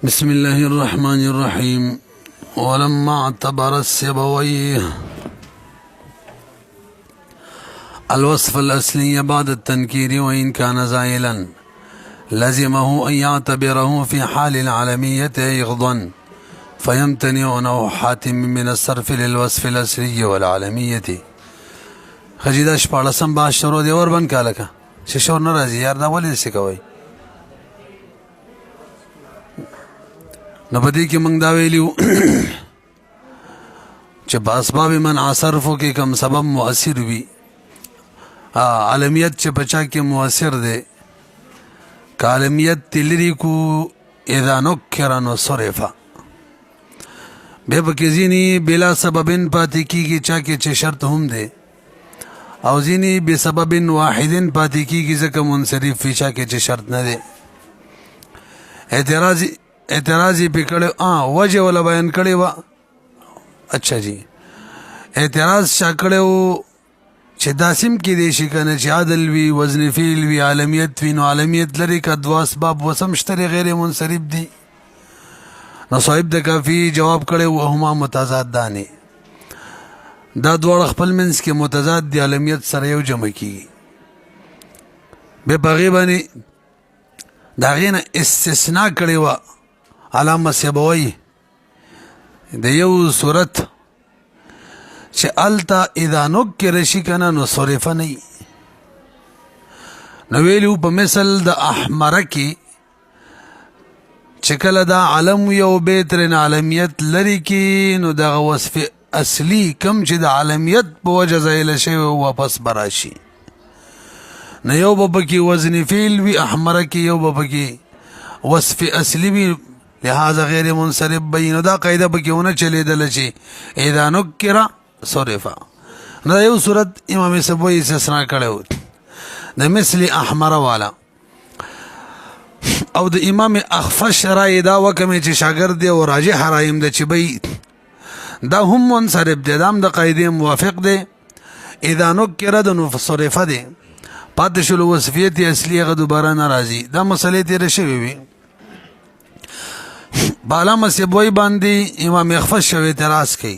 بسم الله الرحمن الرحيم. ولما اعتبر السيبويه الوصف الأصلي بعد التنكير وإن كان زائلا لزمه أن يعتبره في حال العالمية أيضا فيمتنع نوع حاتم من الصرف للوصف الأصلي والعالمية. خجیدا شپاړسم باز شروع دی ور بند کالکه چې شور ناراضي یار دا ولې سکوي نو بدی کې موږ دا ویلیو چې باسباب منع صرفو کې کم سبب مؤثر وي عالمیت چې بچا کې مؤثر دی کالمیت تلری کو اذا نکر نو صرفا به پکې ځینی بلا سببن پاتې کیږي چا کې چې شرط هم دی او ځینی بسبب واحدن پاتې کیږي ځکه منصرف فی چا کې چې شرط نه دی اعتراضی پہ کڑے وجہ والا بیان کڑے وا اچھا جی اعتراض شا کڑے و چھ داسم کی دیشی کنے چھ عادل وی وزن فیل وی عالمیت وی نو عالمیت لری کا دو اسباب وسمشتر غیر منصرف دی نو صاحب د کافی جواب کڑے و هما متضاد دانی دا دوړ خپل منس کې متضاد دی عالمیت سره یو جمع کی به بغی باندې دا غینه استثناء کړي وا علامه سیبوی د یو صورت چې التا اذا نکر شي کنه نو صرف نه نو ویلو په مثل د احمر کې چې کله دا علم یو بیترن عالمیت لري کې نو د وصف اصلي کم چې د عالمیت په وجه زایل شي واپس براشي نه یو بپکی وزن فیل وی احمر کی یو بپکی وصف اصلی وی لہذا غیر منصرف بینو دا قیده بکیونه چلی دلچی اذا نکر صرفا نو یو صورت امام سبوی استثناء کړو د مثل احمر والا او د امام اخفش رای دا وکمه چې شاګرد دی او راجح رایم د چې بی دا هم منصرف دی دام د قاعده موافق دی اذا نکر د نو صرفا دی پاتې شلو وصفیت اصلي غو دوباره ناراضي دا مسلې تیر شوی وي بالا مسبوی باندې امام اخفش شوی اعتراض کوي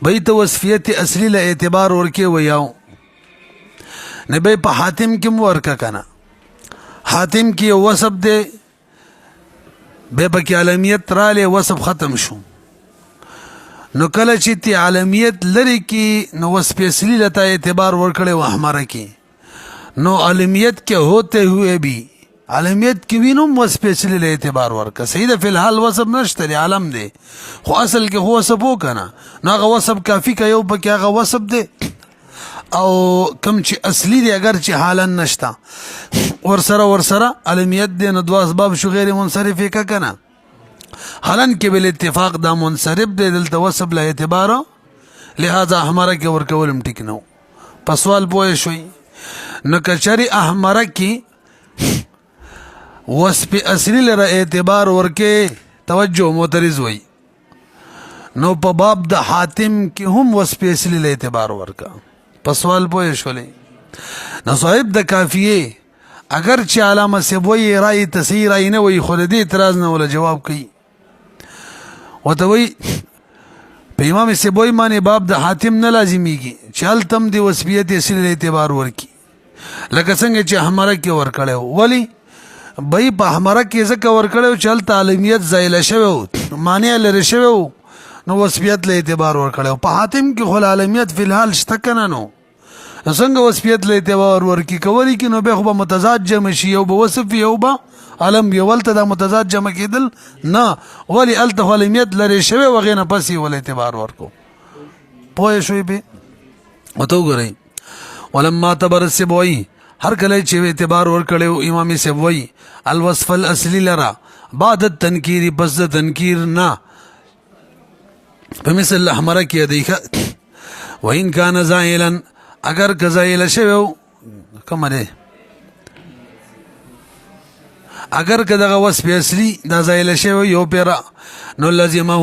بیت وصفیت اصلي له اعتبار ورکه ویاو نه به په حاتم کې ورکه کنه حاتم کې وصف دی به پکې عالمیت را له وصف ختم شو نو کله چې تی عالمیت لري کې نو وصف اصلی لتا اعتبار ورکړي و ہمارا کې نو عالمیت کې ہوتے ہوئے بھی عالمیت کې وینم وصف اصلی له اعتبار ورکړه صحیح ده فی الحال وصف نشته عالم دی خو اصل کې هو وصف وکنه نو هغه وصف کافی کا یو پکې هغه وصف دی او کم چې اصلی دی اگر چې حالا نشتا ورسره عالمیت دی نو دوا اسباب شو غیر منصرف کا کنه حالن کې بل اتفاق دا منصرف دی دلته وصف له اعتبار لہذا احمره کې ورکولم ټیک نو په سوال پوه شوي نو کچري احمره کې وصف اصلي لره اعتبار ورکه توجه معترض وي نو په باب د حاتم کې هم وصف اصلي له اعتبار ورکا په سوال پوه شولې نو صاحب د کافیه اگر چې علامه سیبوی رائے تصحیح رائے نه وي خو دې اعتراض نه ولا جواب کوي وتوي په امام سیبوی باندې باب د حاتم نه لازمیږي چل تم دی وصفیت اصلي اعتبار ورکی لکه څنګه چې هماره کې ورکړو ولی بای په هماره کې ځکه ورکړو چل تعلیمیت زایل شوو معنی لري شوو نو وصفیت له اعتبار ورکړو په حاتم کې خل عالمیت فی الحال شته کنه نو څنګه وصفیت له اعتبار ورکی کولی کې نو به خو متضاد جمع شي او به وصف یو به علم یولته دا متضاد جمع کېدل نه ولی الته عالمیت لري شوی وغینه پسې ول اعتبار ورکو پوه شوي به وته وګورئ ولما اعتبر السبوي هر کله چې اعتبار ورکړو امام سبوي الوصف الاصلي لرا بعد التنکیر پس د تنکیر نه په مثل احمره کې دی وان کان زائلا اگر کزایل شوی کوم دی اگر که دغه وصف اصلي دا زایل شوی یو پیرا نو لازمه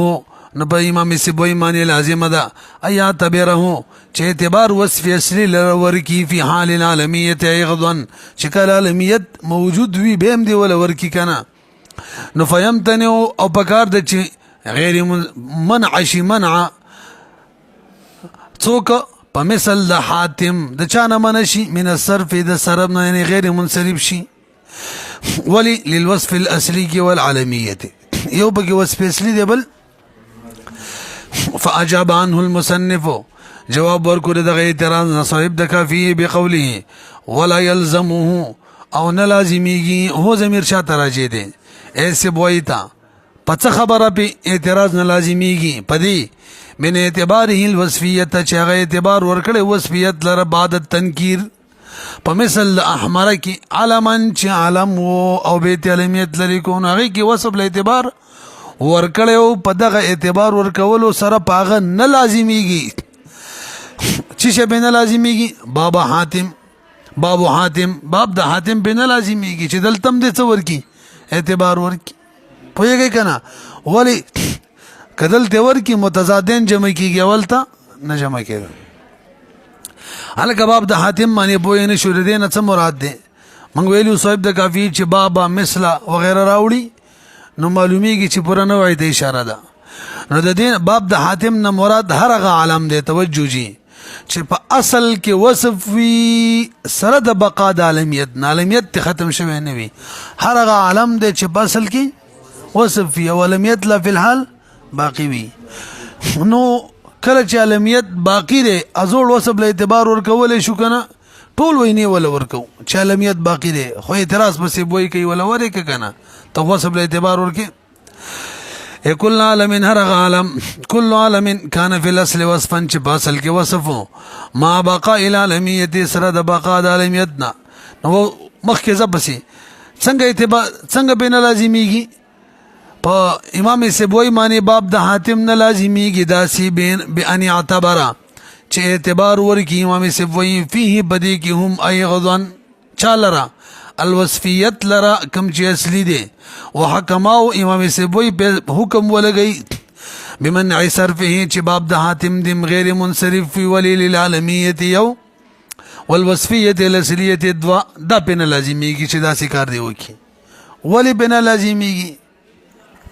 نو په امام سیبوی معنی لازم ده ایا تبره چې اعتبار وصف اصلي لورکی فی حال العالمیت ایغضا چې کله عالمیت موجود وي بهم دی ولا ورکی کنه نو فیمتنع او پکار د چې غیر منع شي منع څوک په مثل د حاتم د چانه منع شي من الصرف د صرف نه یعنی غیر منصرف شي ولی للوصف الاصلي کې والعالميه یو بګي وصف اصلي دی بل فاجاب عنه المصنف جواب ورکړه د اعتراض صاحب د کافی بقوله ولا يلزمه او نه لازمیږي هو ضمیر شاته راځي دی ایسه بوایتا پڅ خبره په اعتراض نه لازمیږي پدې من اعتباره الوصفیت چې هغه اعتبار ورکړي وصفیت لره بعد التنکیر په مثل احمر کې علمن چې علم او بیت علمیت لري کو هغه کې وصف له اعتبار ورکړیو په دغه اعتبار ورکولو سره پاغه نه لازمیږي چې شه بنه لازمیږي باب حاتم باب د حاتم بنه لازمیږي چې دلتم دې څور کی اعتبار ورکی پوهیږي کنه ولی کدل تور کی متضادین جمع کیږي اولتا نه جمع کیږي الکه باب د حاتم باندې پوهې نه شو دې نه څه مراد ده موږ ویلو صاحب د کافی چې بابا مثلا وغیرہ راوړي نو معلومیږي چې پوره نه وای د اشاره ده نو د دین باب د حاتم نه مراد هرغه عالم دی توجه جی چې په اصل کې وصف وی سره د بقا د عالمیت ختم شوی نه وي هرغه عالم دی چې په اصل کې وصف وی او عالمیت لا فی الحال باقی وی نو کله چې عالمیت باقی دی ازول وصف له اعتبار ورکول شو کنه ټول ویني ولا ورکو چې عالمیت باقی دی خو اعتراض بس بوئی کوي ولا ورکه کنه تو وصف له اعتبار ورکه كل عالم هرغ عالم كل عالم كان في الاصل وصفا چې باصل کې وصفو ما بقاء العالميه سره د بقا د عالمیتنا نو مخکې زبسي څنګه بین لازمیږي په امام سبوی معنی باب د حاتم نه لازمیږي داسي بین بان اعتبار چې اعتبار ورکی امام سبوی فيه بدی کې هم ايغضن چالرا الوصفیت لرا کم چې اصلي دي وحکماو امام سبوی په حکم ولګي بمنع صرفه چې باب د حاتم دم غیر منصرف فی ولی للعالمیه یو والوصفیه الاصلیه دوا دا بن لازمیږي چې دا کار دی وکي ولی بن لازمیږي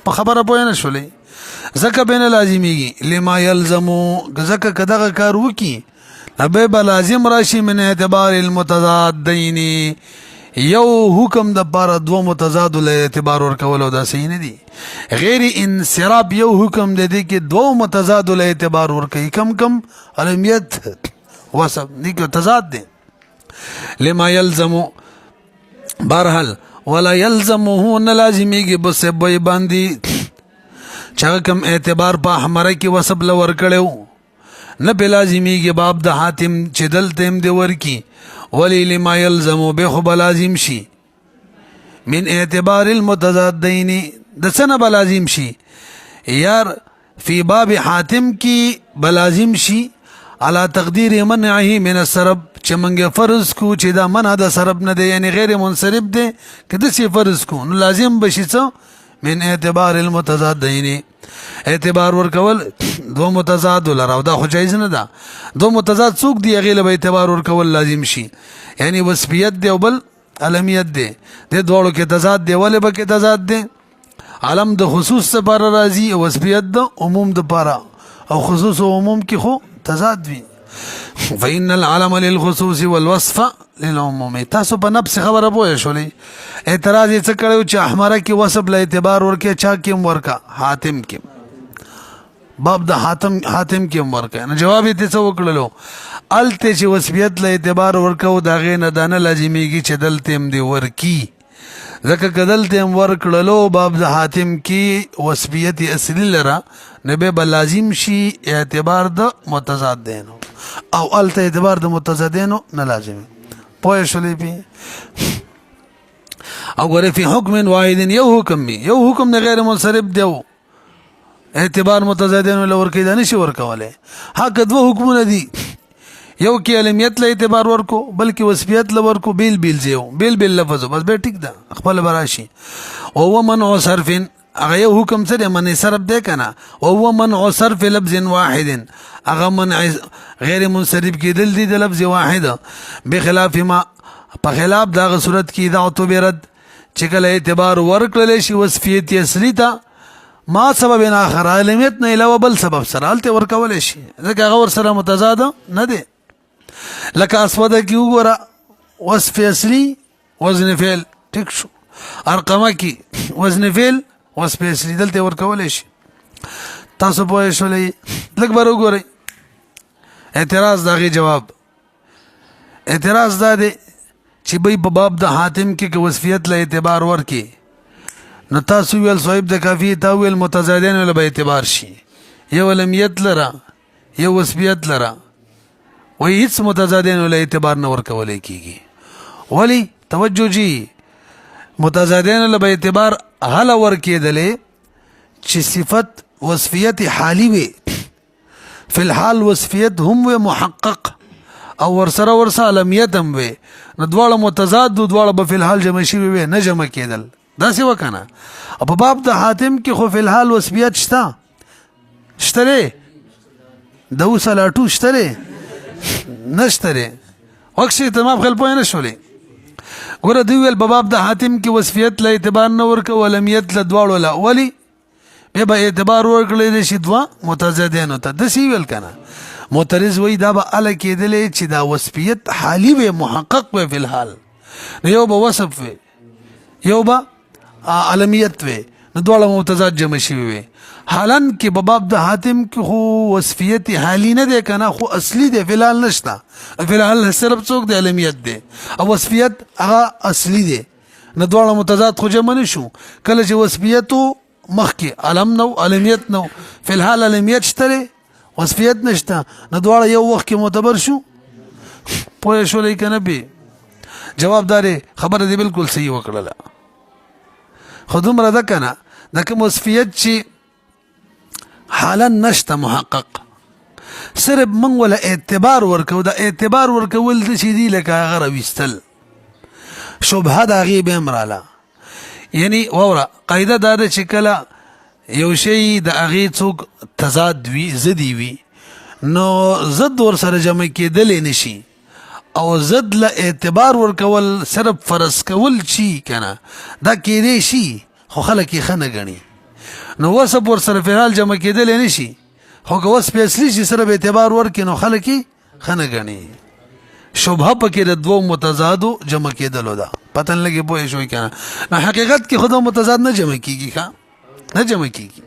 په خبره پوه نه شولې زکه بن لازمیږي لما يلزمو زکه کداغه کار وکي ابه به لازم راشي من اعتبار المتضادین یو حکم د بار دو متضاد له اعتبار ورکول او دا صحیح نه دي غیر انصراف یو حکم د دې کې دو متضاد له اعتبار ورکي کم علمیت وصف دي کې تضاد دي لما يلزم بهرحال ولا يلزمه نه لازميږي بس به باندې چا کم اعتبار په احمر کې وصف ل ورکړو نه به لازميږي باب د حاتم چې دلته دې ورکی ولی لما يلزم به بلازم شي من اعتبار المتضادین د سنه بلازم شي یار فی باب حاتم کی بلازم شي على تقدیر منعه من السرب چې منګه فرض کو چې دا منع د سرب نه دی یعنی غیر منصرف دی کده سی فرض کو نو لازم بشي څه من اعتبار المتضادین اعتبار ورکول دو متضاد لراو دا خو جایز نه ده دو متضاد څوک دی غیله به اعتبار ورکول لازم شي یعنی وصفیت دی او بل علمیت دی د دوړو کې تضاد دی ولې به کې تضاد دی علم د خصوص لپاره راځي او وصفیت د عموم د لپاره او خصوص او عموم کې خو تضاد وي فإن العلم للخصوص والوصف للعموم تاسو په نفس خبره پوه شولې اعتراض یې څه کړو چې احمره کې وصف له اعتبار ورکه چا کې ورکا حاتم کې باب د حاتم کې ورکه نه جواب یې څه وکړلو الته چې وصفیت له اعتبار ورکو دا غې نه دانه لازمیږي چې دلته هم دی ورکی ځکه کدلته هم ورکړلو باب د حاتم کې وصفیت اصلي لره نه به لازم شي اعتبار د متضاد دینو او الته اعتبار د متضادینو نه لازم پوه شولې پی او غره فی حکم واحد یو حکم نه غیر منصرف دیو اعتبار متضادینو لور کې دانه شي ورکواله حق دو حکمونه دي یو کې علمیت له اعتبار ورکو بلکې وصفیت له ورکو بیل لفظ بس به ټیک ده خپل براشي او ومن صرف هغه یو حکم سره منع صرف دی کنه او هو منع صرف لفظ واحد هغه منع غیر منصرف کېدل دي د لفظ واحد بخلاف ما په خلاف دا صورت کې دا اعتبارت چې کله اعتبار ورکړل شي وصفیت اصلي ته ما سبب آخر عالمیت نه علاوه بل سبب سره هلته ورکول شي ځکه هغه ورسره متضاد نه دی لکه اسوده کې وګوره وصف اصلي وزن فعل ټیک شو ارقمه کې وزن فعل وصف اصلي دلته ورکول شي تاسو پوه شولې لږ بر وګورئ اعتراض داغي جواب اعتراض دا دی چې بای په باب د حاتم کې وصفیت له اعتبار ورکي نو تاسو ویل صاحب د کافی تا ویل متضادین له به اعتبار شي یو علمیت لرا یو وصفیت لرا وای هیڅ متضادین له اعتبار نه ورکول کیږي ولی توجه جی متضادین له به اعتبار هله ورکیدلې چې صفت وصفیت حالی وي فی الحال وصفیت هم و محقق او ورسره علمیت هم وي نو دواړه متضاد دواړه به فی الحال جمع شي وي نه جمع کېدل دا څه وکنه په باب د حاتم کې خو فی الحال وصفیت شته د وسلاټو شته نشته وکشي تمام خپل پوه نه شولې ګوره دوی ویل په باب د حاتم کې وصفیت له اعتبار نه ورکو علمیت له دواړو لا ولی به اعتبار ورکړل شي دوا متضادین ته د سی ویل کنه معترض وای دا به ال کېدلې چې دا وصفیت حالی و محقق و فی الحال یو به وصف و یو به علمیت و نو دواړه متضاد جمع شي وي حالان کې په باب د حاتم کې خو وصفیت حالی نه ده کنه خو اصلي ده فی الحال نشته فی الحال صرف څوک د علمیت ده او وصفیت هغه اصلي ده نو دواړه متضاد خو جمع نشو کله چې وصفیت مخکې علم نو علمیت نو فی الحال علمیت شته وصفیت نشته نو دواړه یو وخت کې معتبر شو پوه شولې کنه به جوابدار خبره دی بالکل صحیح وکړه خو دومره ده کنه دا کوم وصفیت چې حالا نشته محقق صرف من ولا اعتبار ورکو دا اعتبار ورکول د شي دی لکه هغه راوستل شبهه د هغې به امراله یعنی واوره قاعده دا ده چې کله یو شی د هغې څوک تضاد وي ضدي وي نو ضد ورسره جمع کېدلی نشي او ضد له اعتبار ورکول صرف فرض کول شي کنه دا کېدی شي خو خلک یې ښه نه ګڼي نو وصف ورسره فعال جمع کېدلی نشي خو که وصف اصلي شي صرف اعتبار ورکړي نو خلک یې ښه نه ګڼي شبهه پکې د دوو متضادو جمع کېدلو ده پته نه لګي پوه شوئ کنه نو حقیقت کې خو د متضاد نه جمع کېږي ښه نه جمع کېږي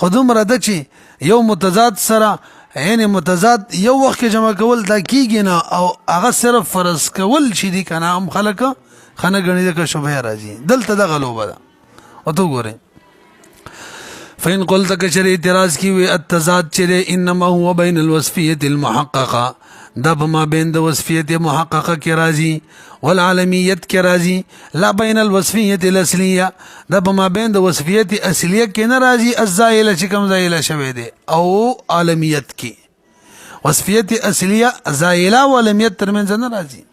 خو دومره ده چې یو متضاد سره یعنی متضاد یو وخت کې جمع کول دا کېږي نه او هغه صرف فرض کول چې دي که نه هم خلک ښه نه ګڼي ځکه شبهه راځي دلته دغه لوبه ده ورته وګورئ فإن قلت كشر اعتراض کی وی التضاد چره انما هو بین الوصفیت المحققه دا ما بین د وصفیت محققه کی راضی والعالمیت کی راضی لا بین الوصفیت الاصلیه دا ما بین د وصفیت اصلیه کی نه راضی الزائله چې کوم زائله شوه دی او عالمیت کی وصفیت اصلیه زائله او عالمیت ترمنځ نه راضی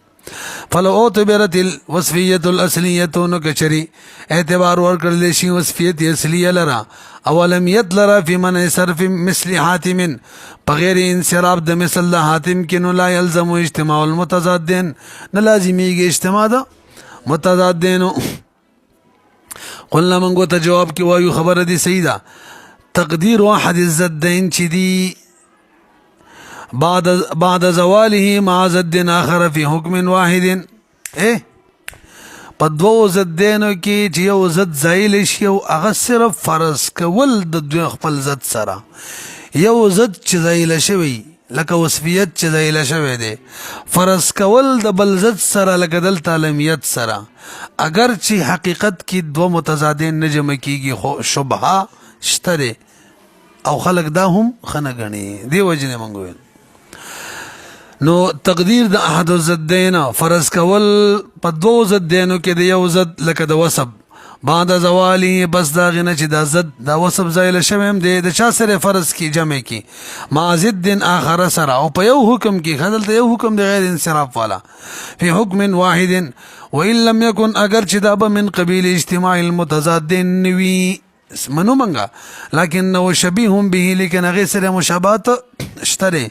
فلو اعتبرت الوصفیت الاصلیه نو کچری اعتبار ورکړل شي وصفیت اصلیه لرا او علمیت لرا فی من صرف مثل حاتم بغیر انصراف د مثل حاتم کې نو لا يلزم اجتماع المتضادین نه لازمیږي اجتماع د متضادین قلنا منغو ته جواب کې وایو خبره دي صحیح ده تقدیر واحد الزدین چې دی بعد زواله مع زد آخر فی حکم واحد په دوو زدینو کې چې یو زد زایل شي او هغه صرف فرض کول د دوی خپل زد سره یو زد چې زایل شوی لکه وصفیت چې زایل شوی دی فرض کول د بل زد سره لکه دلته علمیت سره اگر چې حقیقت کې دو متضادین نه جمع کیږي خو شبهه شته او خلک دا هم ښه نه ګڼي دې وجې نه موږ ویل نو تقدیر د احد الزدین فرض کول په دو زدینو کې د یو زد لکه د وصف بعد زوالی بس دا غنه چې دا زد دا وصف زایل شوی هم دی د چا سره فرض کی جمع کی مع زد آخر سره او په یو حکم کې خدل ته یو حکم د غیر انصراف والا فی حکم واحد وان لم يكن اگر چې دا به من قبیل اجتماع المتضادین نوی منو منگا لیکن نو شبیهم به لیکن هغه سره مشابهت شته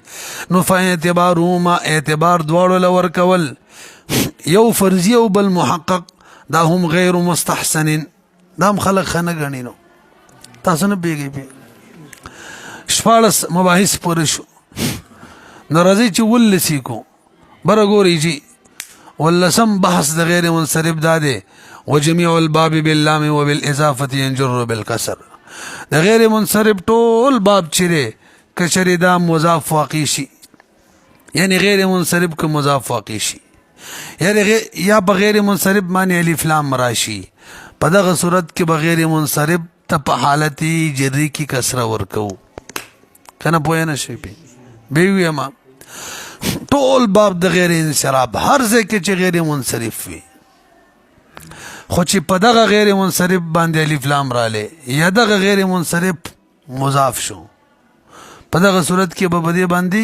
نو فاعتبارهما اعتبار دواړو لور کول یو فرضی او بل محقق دا هم غیر مستحسن دا هم خلق خنه غنی نو تاسو نه پیږي پی شپارس مباحث پوره شو نو راځي چې ولسی کو برګوري جی ولسم بحث د غیر منصرف داده وجميع الباب باللام وبالاضافه ينجر بالكسر د غیر منصرف ټول باب چیرې کچری دا مضاف واقع شي یعنی غیر منصرف کو مضاف واقع شي یعنی یا بغیر منصرف معنی الف لام راشي په دغه صورت کې بغیر منصرف ته په حالت جری کی کسره ورکو کنه پوهه نشي به وی ما ټول باب د غیر انصراف هر ځای کې چې غیر منصرف وي خو چې په دغه غیر منصرف باندې الف لام رااله یا دغه غیر منصرف مضاف شو په دغه صورت کې به بده باندې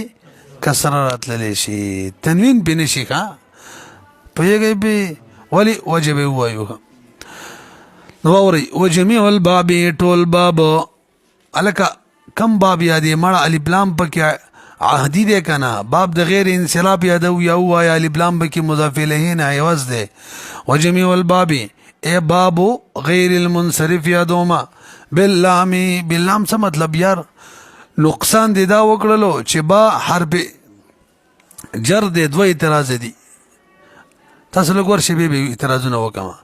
کسره راتللی شي تنوین به نشي ښا پوهیږئ به ولی وجب وایو نو اوري وجميع الباب ټول باب الکه کم باب یادې مړه الف لام پکې عهدی دے کنا باب د غیر انصراف یادو یا هوا یا الف لام بکی مضاف الیہ نه عوض دے وجميع الباب اے باب غیر المنصرف یادوما باللام څه مطلب یار نقصان دی دا وکړلو چې با حرف جر دے دوه اعتراض دي تاسو لږ ورشي به اعتراضونه وکما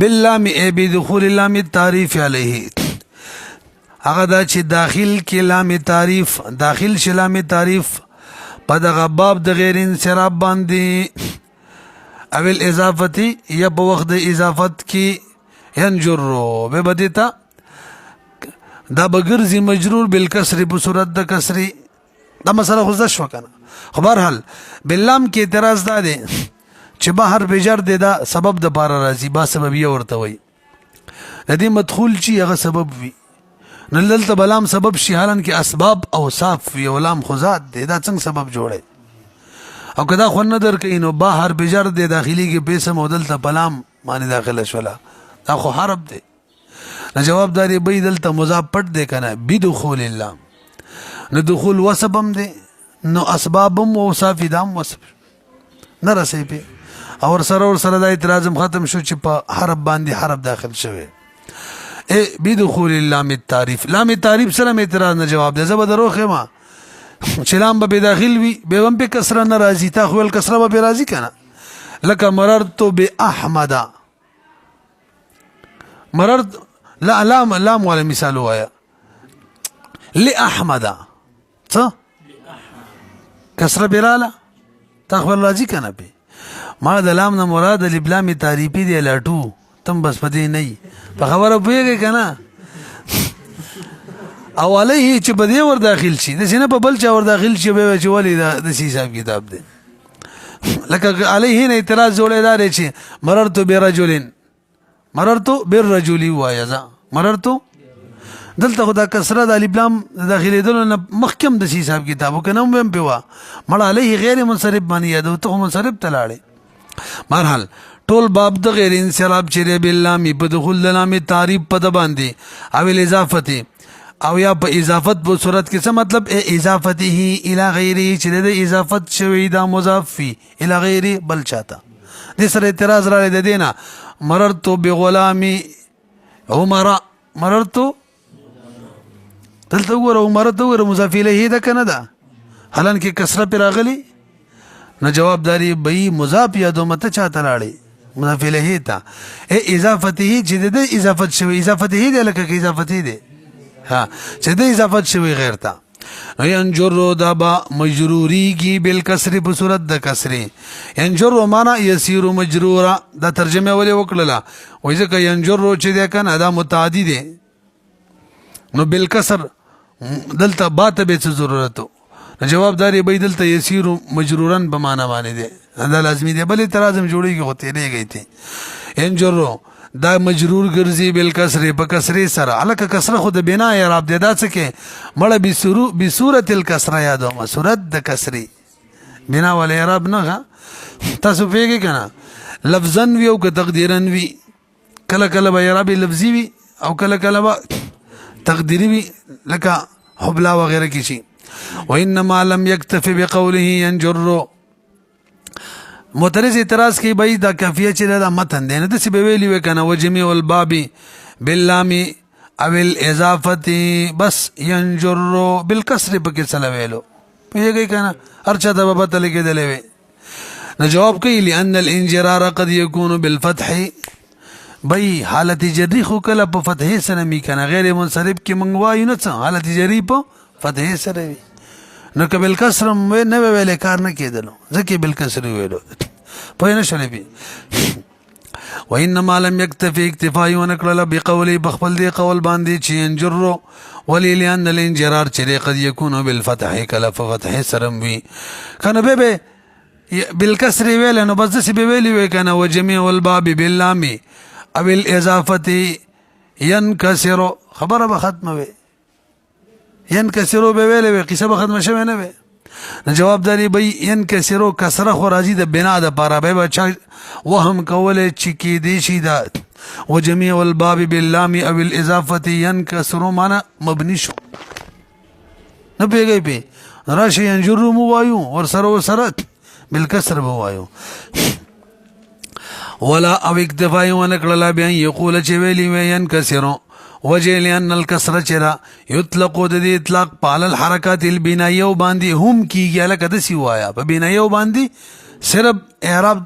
باللام اے بدخول اللام التعریف علیه هغه دا چې داخل کې لام تعریف داخل ش لام تعریف په دغه باب د غیر انصراف باندې اول اضافتی یا په وخت د اضافت کې ينجرو به بدیتا دا بغرزی مجرور بالکسر په صورت د کسری دا مسله خو شو کنه خو بهرحال باللام کې اعتراض دا دی چې بهر بجر دی دا سبب د بار راځي با سبب یې ورته وي د دې مدخول چې هغه سبب وي نلدلته بلام سبب شي حالان کې اسباب اوصاف وی ولام خذات دی دا څنګه سبب جوړي او کدا خو نه درکې نو بهر بجر دی داخلي کې پیسه مودلته بلام معنی داخله شولا دا خو حرب دی نه جوابداري به دلته مضاف پټ دی کنه بدخول الله نو دخول وسبم دی نو اسبابم او اوصاف دام وسب نه رسې په اور سره د اعتراض ختم شو چې په حرب باندې حرب داخل شوی اے بدخول اللام التعریف لام التعریف سره اعتراض نه جواب دی زبر دروخه ما چې لام به داخل وي به هم په کسره نه راځي تا خو ول کسره به راځي کنه لکه مررت باحمد مررت لا لام ولا مثال وایا لاحمد څه کسره براله تا خو راځي کنه به ما د لام نه مراد لام تعریفی دی لاټو تم بس پدې نه په خبره پوهیږي کنه اوله چې بده ور داخل شي د سینه په بل چا ور داخل شي به چې ولې د حساب کتاب دی لکه علیه نه اعتراض جوړیدار چې مررت بالرجل وایذا مررت دلته خدا کسره د الف لام داخلي دل محکم د حساب کتابو کنه هم په مړ علیه غیر منصرف باندې یادو ته منصرف تلاړي مرحل ټول باب د غیر انصراف چې باللام په دخول د لام تعریف په د باندې او اضافت او یا په اضافت په صورت کې څه مطلب اضافته الی غیره چې د اضافت شوی دا مضاف فی الی غیره بل چاته د سره اعتراض را لید دینا مررت بغلام عمر مررت دلته وګوره عمر ته وګوره مضاف الیه ده کنه ده حالان کې کسره پر راغلی نه جوابداری به مضاف یا دومته چاته لاړي مضاف الیه ته اضافته چې د اضافت شوی اضافته دی لکه کې اضافته دی ها چې د اضافت شوی غیر تا ينجر دابا مجروری کی بالکسر په صورت د کسری ينجر معنا يسير مجرورا دا ترجمه ولې وکړه وای ځکه ينجر چې دا کنه دا متعدی دی نو بالکسر دلته باته به ضرورت جوابداری به دلته يسير مجرورن به معنا باندې دی دا لازمي دی بل ترازم جوړیږي هوته نه گئی تھی ينجر دا مجرور ګرځي بالکسر په کسری سره الکه کسره خود بنا اعراب دی دا څه کې مړه بصورت الکسره یادو صورت د کسری بنا ول اعراب نه تاسو پیګی کنه لفظن وی او تقدیرن وی کله کله به اعراب لفظي وی او کله کله به تقدیری وی لکه حبلا وغیرہ کی شي وانما لم يكتفي بقوله ينجر معترض اعتراض کوي بھائی دا کافیه چې دا متن دی نه داسې به ویلي وی کنه وجميع الباب باللام او الاضافه بس ينجر بالکسر پکې سره ویلو پیږي کنه ارچا د بابا تل کې دلې وی نو جواب کوي لأن الانجرار قد يكون بالفتح بھائی حالت جری خو کله په فتح سره می کنه غیر منصرف کې منغوایو نه څه حالت جری په فتح سره وی نو که بالکسر مې نه ویلې کار نه کېدلو ځکه بالکسر ویلو پوه نه شولې بي وانما لم يكتفي اكتفاء ونقل بقولي بخبل دي قول باندې چې انجر ولي لان الانجرار چې قد يكون بالفتح کله فتح سرم وی کنه به بالکسر ویل نو بس به ویلی وی کنه وجميع الباب باللام او الاضافه ينكسر خبره به ختمه وی ينكسرو به ویلې وی قصه به ختم شوه نه وی نو جواب داری بھئی ينكسرو کسره خو راځي د بنا د پاره به بچا وهم کوله چې کې دی شي دا وجميع الباب باللام او الاضافه ينكسرو معنا مبني شو نه پیږي په راشي ينجر مو وایو ور سره بالکسر مو وایو ولا او اکتفاء ونقل بان يقول چې ویلی وی ينكسرو وجه لأن الكسر چرا يطلق د اطلاق پال الحرکات البنائیه باندې هم کیږي لکه د سی وایا په بنائیه باندې صرف اعراب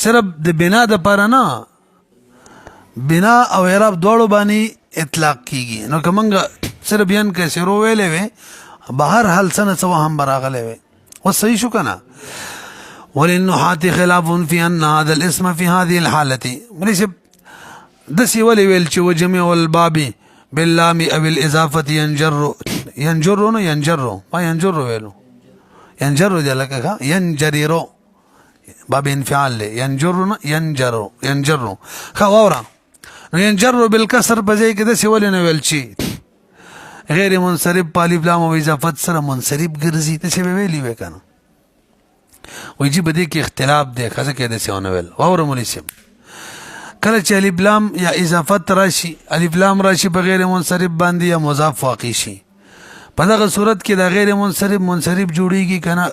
صرف د بنا د پر نه بنا او اعراب دوړو باندې اطلاق کیږي نو کومنګ صرف بیان کې سرو ویلې وي بهر حل سنه سوا هم براغله وي و صحیح شو کنه وللنحات خلاف في ان هذا الاسم في هذه الحاله مليش دسی ولی ویل چې وجميع الباب باللام او الاضافه ينجر ما ينجر ویلو ينجر دی لکه ينجريرو باب انفعال ينجر خواورا ينجر بالكسر بځای کې دسی ولی نه ویل چې غیر منصرف بالف لام او اضافت سره منصرف ګرځي ته څه ویلی وکنه وایي بده کې اختلاف دی خاصه کې دسی ونه ویل واور مولسم کله چې الف لام یا اضافت راشي الف لام راشي په غیر منصرف باندې یا مضاف واقع شي په دغه صورت کې د غیر منصرف جوړیږي کنه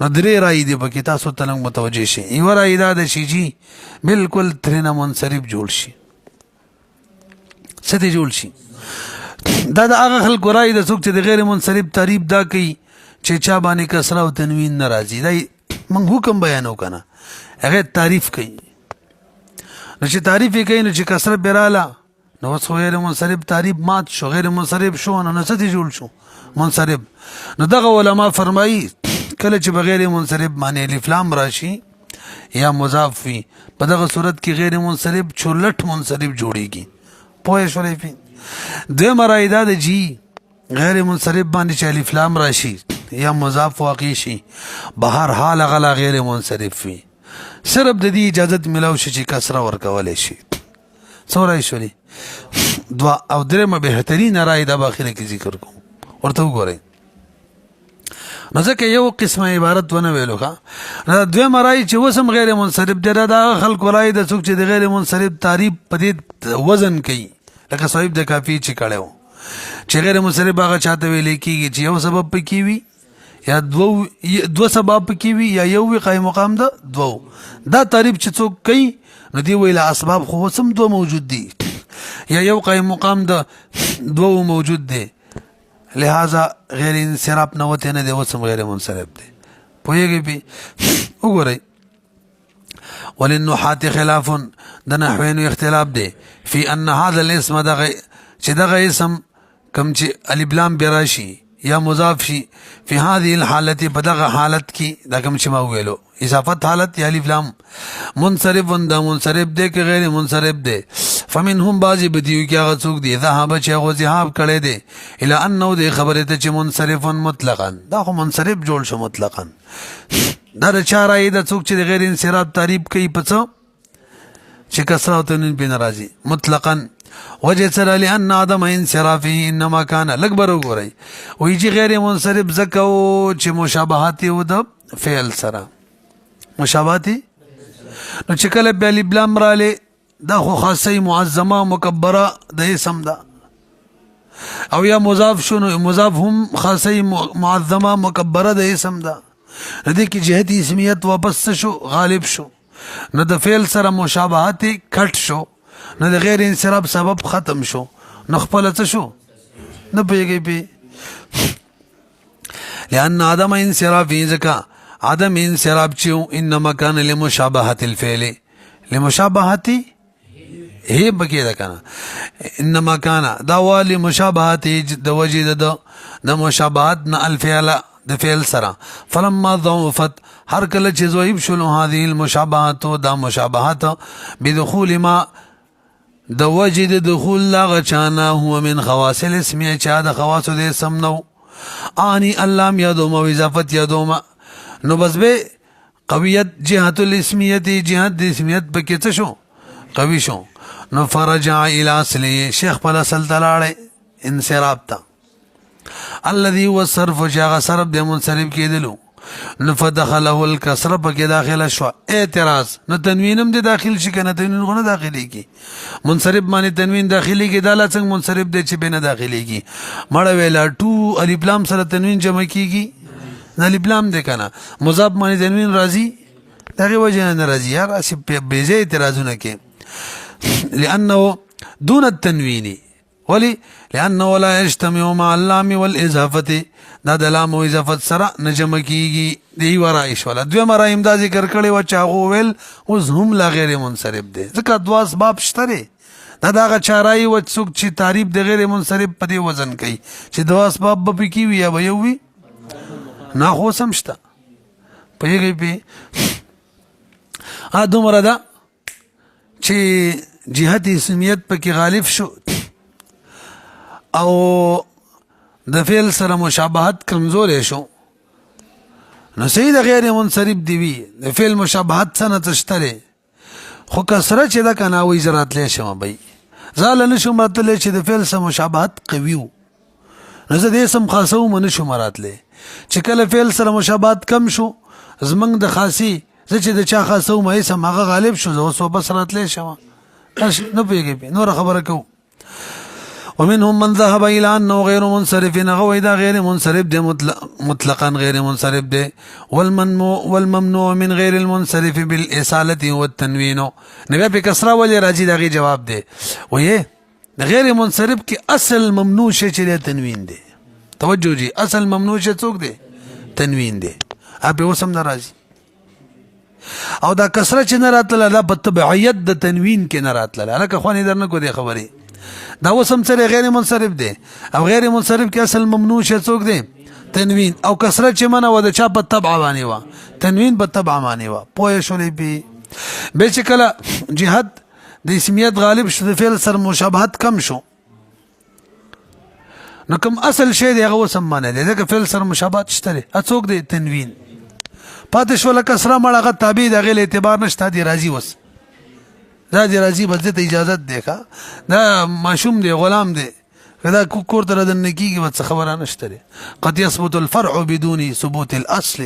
نو درې رائے دی په تاسو ته متوجه شي یو رائے دا د شي جی بالکل ترنه منصرف جوړ شي څه جوړ شي دا د هغه خلکو رائے د څوک چې د غیر منصرف تعریف دا کوي چې چا باندې کسره او تنوین ناراضي دا موږ حکم بیانو کنه هغه تعریف کوي نو چې تعریف یې کوي نو چې کسره براله نو وڅ غیر منصرف تعریف مات شو غیر منصرف شو نو څه جوړ شو منصرف نو دغه علما فرمایي کله چې بغیر منصرف معنی الف لام راشي یا مضاف وي په دغه صورت کې غیر منصرف چولټ منصرف جوړیږي پوه شولې پی د مرایدا د جی غیر منصرف باندې چې الف لام راشي یا مضاف واقع شي بهر حال غلا غیر منصرف وي صرف د دې اجازت ملاو شي چې کسره ورکولای شي څورای شولې دوا او درمه بهترین رائے د اخره کې ذکر کوم ورته وګورئ نو ځکه یو قسمه عبارت ونه ویلو ښه دویمه رائے چې وسم غیر منصرف دی دا خلکو رائے د څوک چې د غیر منصرف تعریف په دې وزن کوي لکه صاحب د کافی چې کړو چې غیر منصرف هغه چاته ویل کېږي چې یو سبب پکې وي یا دو سبب پکې وي یا یو وی قائم مقام ده دو دا تعریف چې څوک کوي نو دی ویل اسباب خو سم دو موجود دي یا یو قائم مقام ده دو موجود دي لہذا غیر انصراف نه وته نه دی وسم غیر منصرف دی پوهیږي پی وګورئ وللنحات خلاف د نحوین اختلاف دی فی ان هذا الاسم دغه چې دغه اسم کم چې الف لام براشي یا مضاف شي فی هذه الحالت بدغه حالت کی دا کوم چې ما ویلو اضافت حالت یا الف لام منصرف دا منصرف دی که غیر منصرف دی فمنهم بعضی بدیو کې هغه څوک دی ذهب چې هغه ذهاب کړي دی الی انه دی خبره ته چې منصرف مطلقاً دا خو منصرف جوړ شو مطلقاً دا چاره ای د څوک چې غیر انصراف تعریف کوي پڅ چې کسره او تنوین په ناراضي مطلقاً وجه سره لأن عدم انصرافه انما كان لکبر وګورئ وی چې غیر منصرف زکو چې مشابهات یو د فعل سره مشابهات نو چې کله به الف لام رااله دا خو خاصه معظمه مکبره د اسم ده او یا مضاف شنو مضاف هم خاصه معظمه مکبره د اسم ده ندی کی جهت اسمیت واپس شو غالب شو نو د فعل سره مشابهت کټ شو نو د غیر انصراف سبب ختم شو نو خپل څه شو نه پیږي پی لأن عدم انصراف ذکا عدم انصراف چیو انما کان لمشابهت الفعل لمشابهت هي بکی دا کنه انما کان دا والی مشابهت د وجد د مشابهت نه الفعل د فعل سره فلما ضعفت هر کله چې ضعیف شول هذه المشابهات دا مشابهت بدخول ما د وجد دخول لا غچانا هو من خواص الاسم چا د خواص د اسم نو آنی اللام یادوم و اضافت یادوم نو بس به قویت جهت الاسمیت جهت د اسمیت پکې څه شو قوی شو نو فرجع الى اصله شیخ په اصل تلاړه انصراف تا الذي هو الصرف جاء صرف د منصرف کېدلو نو فدخله الكسر پکې داخله شو اعتراض نو تنوینم د داخل شي کنه تنوین غو نه داخلي کی منصرف باندې تنوین داخلي کی داله څنګه منصرف د چې بنه داخلي کی مړه ویلا تو الف لام سره تنوین جمع کیږي نه الف لام د کنه مضاف باندې تنوین راځي دغه وجه نه راځي یار اسی بیزه اعتراضونه کې لانه دون التنوین ولی لانه لا يجتمع مع اللام والاضافه دا د لام او اضافت سره نجم کیږي دی ورایش ولا دوی مرایم دا ذکر کړي و چاغو ویل اوس هم لا غیر منصرف دي ځکه دوا اسباب شته دا دغه چارای و څوک چې تعریف د غیر منصرف په دی وزن کوي چې دوا اسباب به کی وي یا به وي نه خو سمشته پېږي پی ا دومره دا چې جهت اسمیت پکې غالب شو او د فعل سره مشابهت کمزور شو نو صحیح د غیر منصرف دی وی د فعل مشابهت سره تشتره خو کسره چې دا کنه وې زرات لې شم بای زال نه شو متل چې د فعل سره مشابهت قوي وو نو زه دې سم خاصو من شو مراتله چې کله فعل سره مشابهت کم شو زمنګ د خاصي چې د چا خاصو مې سم هغه غالب شو زه وسو بس راتله شم نه پیږي نور خبره کو ومنهم من ذهب الى انه غير منصرف نغوي دا غير منصرف ده مطلقا غير منصرف ده والممنوع من غير المنصرف بالاصاله والتنوين نبي بكسره ولي راجي دا جواب ده ويه غير منصرف کی اصل ممنوع شي چې تنوین ده توجه جی اصل ممنوع شي څوک ده تنوین ده ابه وسم ناراضي او دا کسره چې نه راتله دا په تبعیت د تنوین کې نه راتله لکه خواني درنه کو دي خبري دا وسم سره غیر منصرف دي او غیر منصرف کې اصل ممنوع شي څوک دي تنوین او کسره چې منه و د چا په تبع باندې و تنوین په تبع باندې و پوه شولې به چې کله جهت د اسمیت غالب شو د فعل سره مشابهت کم شو نو کوم اصل شی دی هغه وسم معنی دی دا فعل سره مشابهت شته څوک دی تنوین پاتې شو لکه سره مړه تابع د غیر اعتبار نشته دی راضی وس دا دی راضی بس ته اجازه دیکھا دا ماشوم دی غلام دی کدا کور تر د نکیږي وڅ خبره نشته قد يثبت الفرع بدون ثبوت الاصل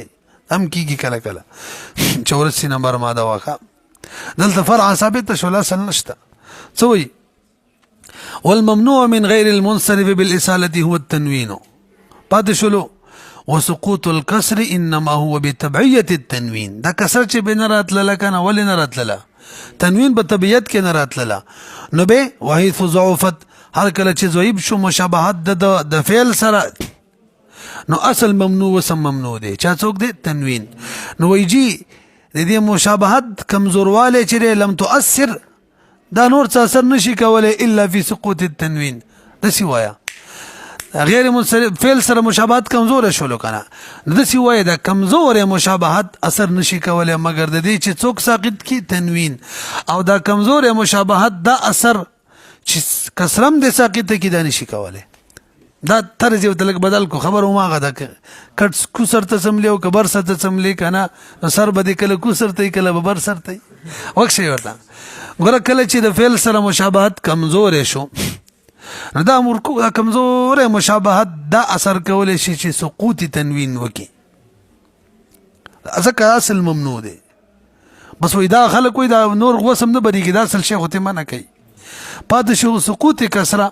ام کیږي کله کله 84 نمبر ماده واخا دلته فرع ثابت شو لا اصل نشته سوي والممنوع من غير المنصرف بالاصاله هو التنوين پاتې شلو وسقوط الكسر انما هو بتبعيه التنوين دا کسر چې بنرات لکنه ول نرات للا تنوین په طبیعت کې نه راتله نو به وحيث ضعفت هر کله چې ضعیف شو مشابهت د فعل سره نو اصل ممنوع وسم ممنوع دی چا څوک دی تنوین نو ویجی د دې مشابهت کمزورواله چې لم تؤثر دا نور څه اثر نشي کولای الا فی سقوط التنوین د سیوایا غیر منصرف فعل سره مشابهت کمزور شول کنه د سیوایا د کمزور مشابهت اثر نشي کولای مگر د دې چې څوک ساقط کی تنوین او دا کمزور مشابهت دا اثر چې کسرم د ساقط کی دا نشي کولای دا طرز یو تلک بدل کو خبر ما غدا کټ کو سر ته سملی او کبر سر ته سملی کنه سر بده کله کو سر ته کله ببر سر ته وښه ورته ګوره کله چې د فعل سره مشابهت کمزور شو نو دا مرکو کمزور مشابهت دا اثر کولای شي چې سقوط تنوین وکي ځکه اصل ممنوع دی بس وې دا خلک وې دا نور غوسم نه بریږي دا اصل شیخ ته منع کوي پاتې شو سقوط کسره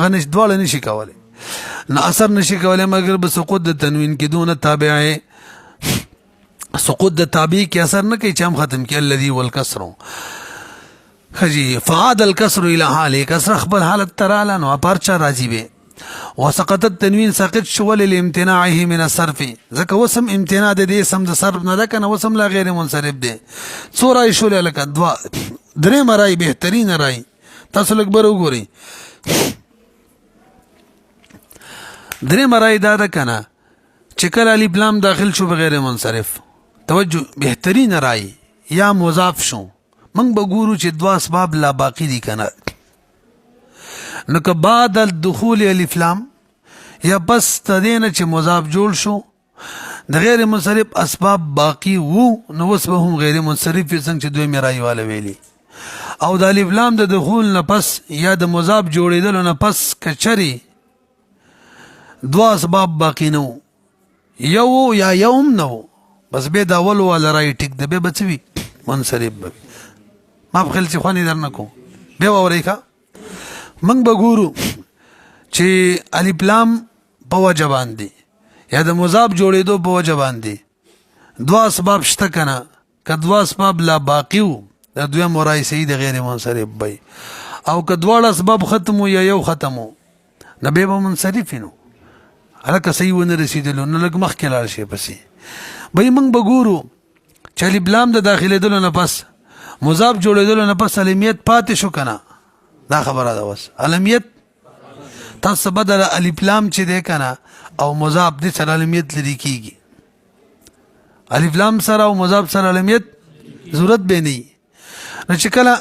غنش دواله نشي کولای نو اثر نشي کولای مگر به سقوط د تنوین کې دون تابعه سقوط د تابع کې اثر نه کوي چې هم ختم کې الذي والکسر خجی فعاد الکسر الى حاله کسر خپل حالت تراله نو پرچا راځي به وسقط التنوین ساقط شول لامتناعه من الصرف ځکه وسم امتناع د دې سم د صرف نه ده کنه وسم لا غیر منصرف ده څورای شول لکه دوا درې مرای بهترین رای تاسو لږ بر وګورئ درې مرای دا ده کنه چې کله الف لام داخل شو بغیر منصرف توجه بهترین رای یا مضاف شو من بګورو چې دوا اسباب لا باقی دي کنه نو که بعد الدخول الف لام یا بس تدین چې مضاف جوړ شو د غیر منصرف اسباب باقی وو نو وس به هم غیر منصرف څنګه چې دوی مرای والا ویلي او د الف لام د دخول نه پس یا د مضاف جوړیدل نه پس کچري دوا اسباب باقی نو یو یا یوم نو بس به دا اول ولا رای ټیک د به بچوي منصرف به ما په خل چې خواني درنکو به ووري کا منګ بګورو چې الف لام په وجه باندې یا د مضاف جوړېدو په وجه باندې دوا اسباب شته کنه که دوا اسباب لا باقی وو د دوی مرای سید غیر منصرف وي او که دواړه اسباب ختمو یا یو ختمو نه به منصرف نو هلکه صحیح ونه رسیدلو نو لږ مخکې لاړ شي پسې به منګ بګورو چې الف لام د داخلېدلو نه پس مضاف جوړېدلو نه پس علمیت پاتې شو کنه دا خبره ده وس علمیت تاسو بدل الف لام چې ده کنه او مضاف دې سره علمیت لري کیږي الف لام سره او مضاف سره علمیت ضرورت به نه نو چې کله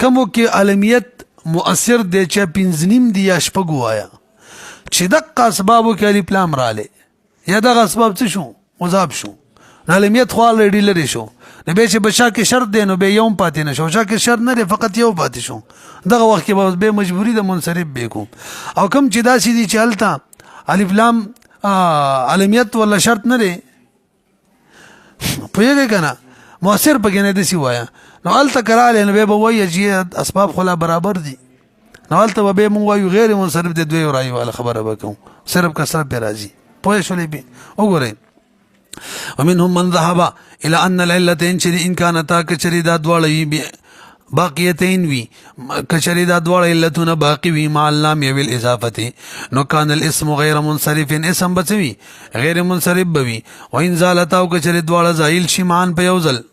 کومو کې علمیت مؤثر دی چې پنځنیم دی یا شپږ وایا چې دغه اسبابو کې الف لام رااله یا دغه اسباب څه شو مضاف شو علمیت خو لري لري شو نو به چې بشا کې شرط دی نو به یوم پاتې نشو شا کې شرط نه دی فقط یو پاتې شو دغه وخت کې به مجبوری د منصرف به کو او کم چې دا سیدی چلتا الف لام علمیت ولا شرط نه دی پوهیږئ کنه مؤثر پکې نه دي وایا نو الته کراله نو به وایي چې اسباب خلا برابر دي نو الته به مو وایو غیر منصرف د دوی راي ولا خبره وکم صرف کسره به راځي پوه شولې به وګورئ ومنهم من ذهب الى ان العلتين شري ان كانتا كشريدا دوالي باقيتين وي كشريدا دوال علتون باقي وي مع اللام يويل اضافه نو كان الاسم غير منصرف اسم بچوي غیر منصرف بوي وان زالتا او كشري دوال زائل شمان پيوزل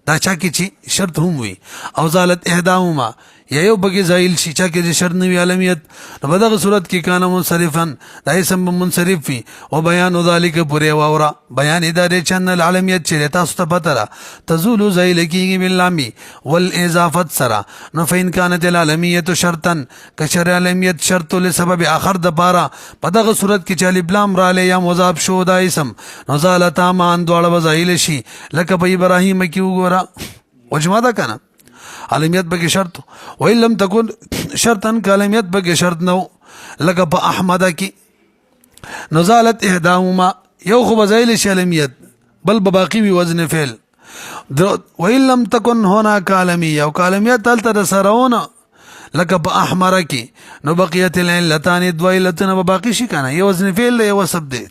دا چا کی چی شرط هم وي او زالت احداهما یا یو بګي زائل شي چا کې شرط نوی علمیت نو په دغه صورت کې کان منصرفن دا اسم منصرف وي او بیان ذالک پورې واورا بیان ادارې چن العلمیت چې تاسو ته پته را تزول زائل کېږي باللامي والاضافه سرا نو فین كانت العلمیت شرطا کشر علمیت شرط لسبب اخر د پارا په دغه صورت کې چې الف لام را لې یا مضاف شو دا اسم نو زالتا مان دوړ وزایل شي لکه په ابراهیم کې وګورا وجما دا کنه علمیت بګه شرط و ان لم تكن شرطا کلمیت بګه شرط نو لکه په احمد کې نزالت احداهما یو خو بزایل علمیت بل باقی وی وزن فعل و ان لم تكن هناك علمیه او کلمیت تل سرونه لکه په احمر کې نو بقیت العلتان دویلتن باقی شي کنه یو وزن فعل یو سبب دی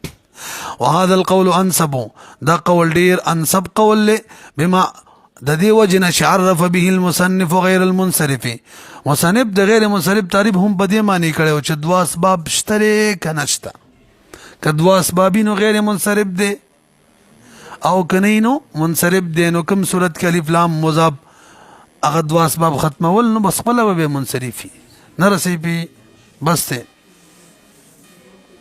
وهذا القول انسب دا قول ډیر انسب قول له بما د دې وجنه شعرف به المصنف غیر المنصرف مصنف د غیر منصرف تعریف هم په دې معنی کړو چې دوا اسباب شته کنهشته کدوا اسبابینو غیر منصرف دي او کنینو منصرف دي نو کوم صورت کې الف لام مضاف هغه دوا اسباب ختمول نو بس خپل به منصرفي نه رسي بي بس ته